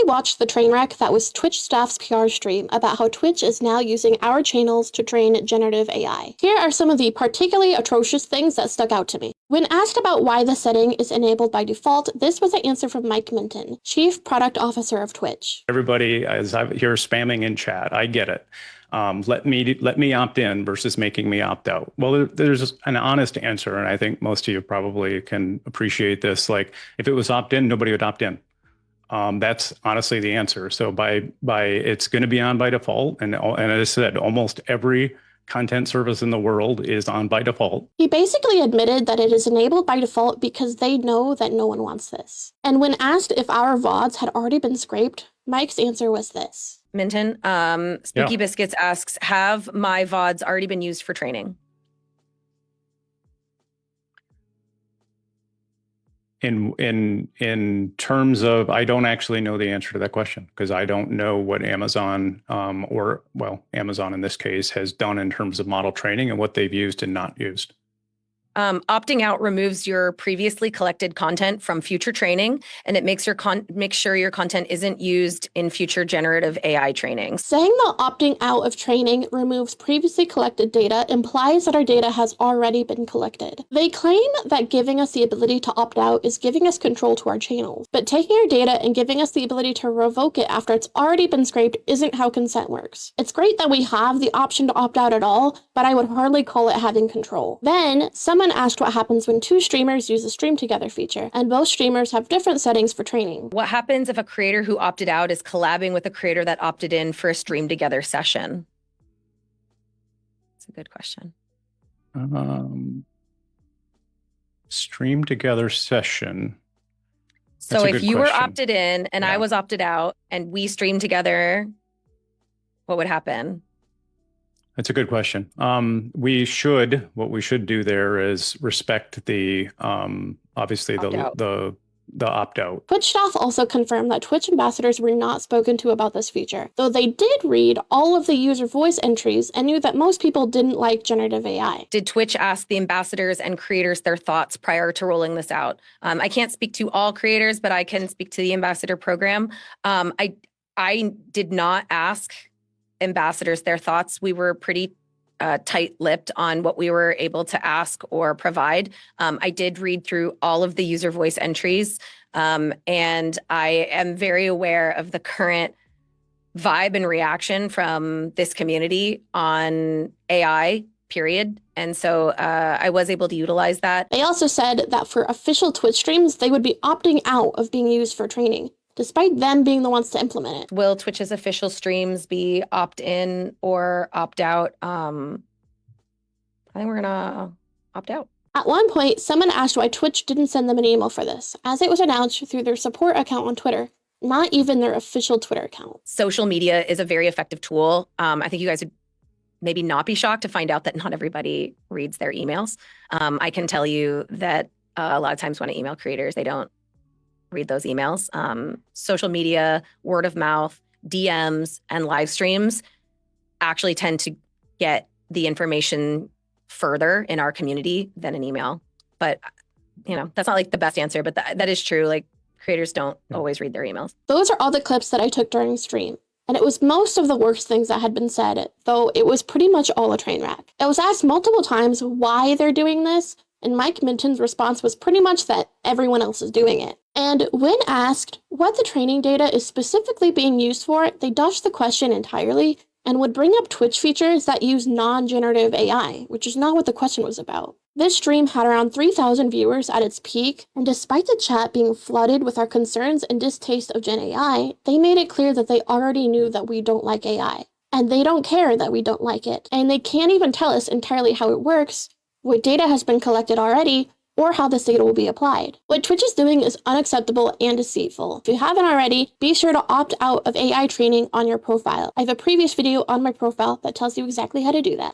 I watched the train wreck that was Twitch staff's PR stream about how Twitch is now using our channels to train generative AI. Here are some of the particularly atrocious things that stuck out to me. When asked about why the setting is enabled by default, this was the answer from Mike Minton, Chief Product Officer of Twitch. Everybody, as I hear spamming in chat, I get it. Let me opt in versus making me opt out. Well, there's an honest answer, and I think most of you probably can appreciate this. Like, if it was opt in, nobody would opt in. That's honestly the answer. So by it's going to be on by default, and as I said, almost every content service in the world is on by default. He basically admitted that it is enabled by default because they know that no one wants this. And when asked if our VODs had already been scraped, Mike's answer was this. Minton, Spooky Biscuits asks, have my VODs already been used for training? In terms of, I don't actually know the answer to that question because I don't know what Amazon Amazon in this case has done in terms of model training and what they've used and not used. Opting out removes your previously collected content from future training, and it makes sure your content isn't used in future generative AI trainings. Saying that opting out of training removes previously collected data implies that our data has already been collected. They claim that giving us the ability to opt out is giving us control to our channels, but taking our data and giving us the ability to revoke it after it's already been scraped isn't how consent works. It's great that we have the option to opt out at all, but I would hardly call it having control. Then, someone asked what happens when two streamers use the Stream Together feature, and both streamers have different settings for training. What happens if a creator who opted out is collabing with a creator that opted in for a Stream Together session? That's a good question. Stream Together session. So if you were opted in and I was opted out and we streamed together, what would happen? That's a good question. What we should do there is respect the, obviously the opt-out. Twitch staff also confirmed that Twitch ambassadors were not spoken to about this feature, though they did read all of the user voice entries and knew that most people didn't like generative AI. Did Twitch ask the ambassadors and creators their thoughts prior to rolling this out? I can't speak to all creators, but I can speak to the ambassador program. I did not ask ambassadors their thoughts. We were pretty tight-lipped on what we were able to ask or provide. I did read through all of the user voice entries, and I am very aware of the current vibe and reaction from this community on AI, period. And so I was able to utilize that. They also said that for official Twitch streams, they would be opting out of being used for training, despite them being the ones to implement it. Will Twitch's official streams be opt-in or opt-out? I think we're gonna opt out. At one point, someone asked why Twitch didn't send them an email for this, as it was announced through their support account on Twitter, not even their official Twitter account. Social media is a very effective tool. I think you guys would maybe not be shocked to find out that not everybody reads their emails. I can tell you that a lot of times when I email creators, they don't read those emails. Social media, word of mouth, DMs, and live streams actually tend to get the information further in our community than an email. But, you know, that's not like the best answer, but that is true. Like, creators don't always read their emails. Those are all the clips that I took during stream. And it was most of the worst things that had been said, though it was pretty much all a train wreck. I was asked multiple times why they're doing this, and Mike Minton's response was pretty much that everyone else is doing it. And when asked what the training data is specifically being used for, they dodged the question entirely and would bring up Twitch features that use non-generative AI, which is not what the question was about. This stream had around 3,000 viewers at its peak, and despite the chat being flooded with our concerns and distaste of Gen AI, they made it clear that they already knew that we don't like AI. And they don't care that we don't like it. And they can't even tell us entirely how it works, what data has been collected already, or how this data will be applied. What Twitch is doing is unacceptable and deceitful. If you haven't already, be sure to opt out of AI training on your profile. I have a previous video on my profile that tells you exactly how to do that.